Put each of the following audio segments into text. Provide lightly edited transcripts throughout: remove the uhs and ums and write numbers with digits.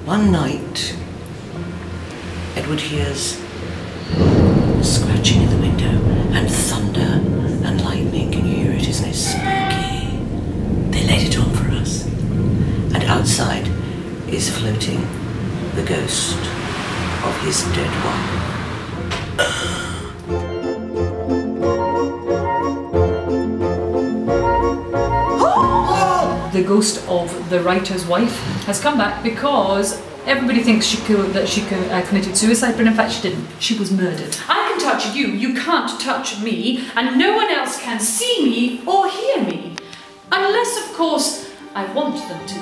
One night, Edward hears scratching in the window and thunder and lightning. Can you hear it? Isn't it spooky? They laid it on for us. And outside is floating the ghost of his dead wife. The ghost of the writer's wife has come back because everybody thinks that she committed suicide, but in fact she didn't. She was murdered. I can touch you, you can't touch me, and no one else can see me or hear me. Unless, of course, I want them to.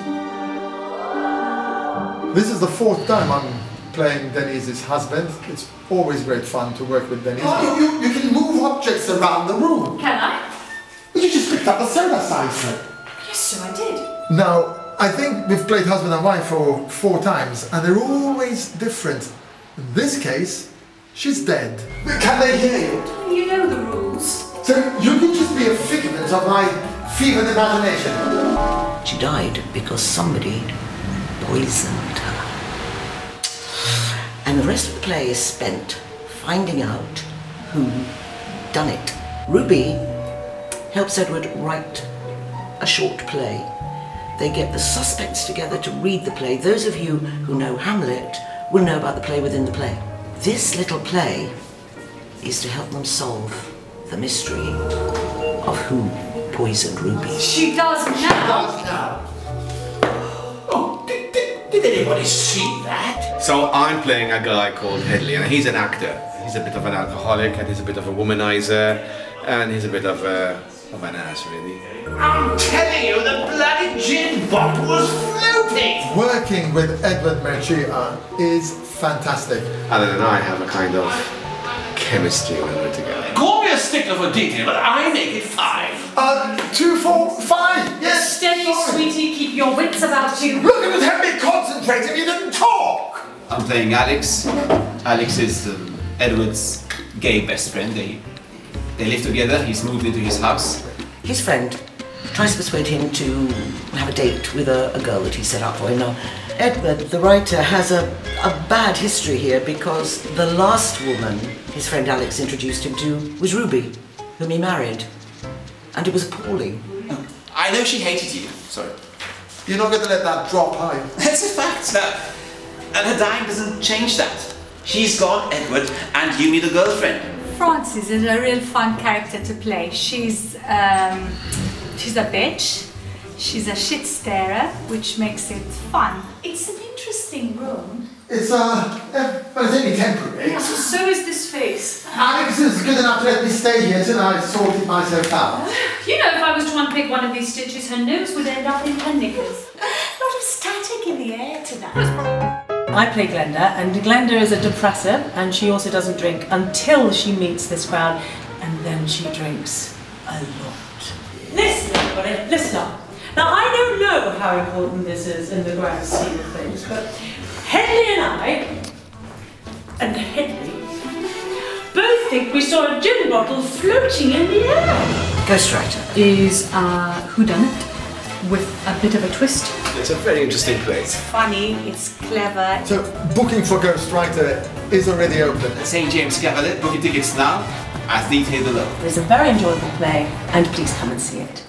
This is the 4th time I'm playing Denise's husband. It's always great fun to work with Denise. Oh, you can move objects around the room. Can I? You just picked up a soda siphon. Yes, sir, I did. Now, I think we've played husband and wife for 4 times, and they're always different. In this case, she's dead. Can they hear you? You know the rules. So you could just be a figment of my fevered imagination. She died because somebody poisoned her. And the rest of the play is spent finding out who done it. Ruby helps Edward write a short play. They get the suspects together to read the play. Those of you who know Hamlet will know about the play within the play. This little play is to help them solve the mystery of who poisoned Ruby. She does now. She does now. Oh, did anybody see that? So I'm playing a guy called Headley, and he's an actor. He's a bit of an alcoholic, and he's a bit of a womanizer, and he's a bit of an ass, really. I'm telling you, the bloody gin bottle was floating! Working with Edward Mercia is fantastic. Alan and I have a kind of chemistry when we're together. Call me a stickler for detail, but I make it 5. 2, 4, 5! Yes! Steady, sweetie, keep your wits about you. Look, it would help me concentrate if you didn't talk! I'm playing Alex. Alex is Edward's gay best friend. They live together. He's moved into his house. His friend tries to persuade him to have a date with a girl that he set up for him. Now, Edward, the writer, has a bad history here because the last woman his friend Alex introduced him to was Ruby, whom he married. And it was appalling. I know she hated you. Sorry. You're not going to let that drop, are you? That's a fact. And her dying doesn't change that. She's gone, Edward, and you need a girlfriend. Frances is a real fun character to play. She's a bitch. She's a shit starer, which makes it fun. It's an interesting room. It's only temporary. Yeah, so is this face. Alex is good enough to let me stay here till I sorted myself out. You know, if I was to unpick one of these stitches, her nose would end up in her knickers. A lot of static in the air tonight. I play Glenda, and Glenda is a depressive, and she also doesn't drink until she meets this crowd, and then she drinks a lot. Listen, everybody, listen up. Now, I don't know how important this is in the grand scheme of things, but Headley and Headley both think we saw a gin bottle floating in the air. Ghostwriter Is whodunit with a bit of a twist. It's a very interesting play. It's funny, it's clever. So, booking for Ghostwriter is already open. St James Cavalier, book your tickets now, as detailed below. It's a very enjoyable play, and please come and see it.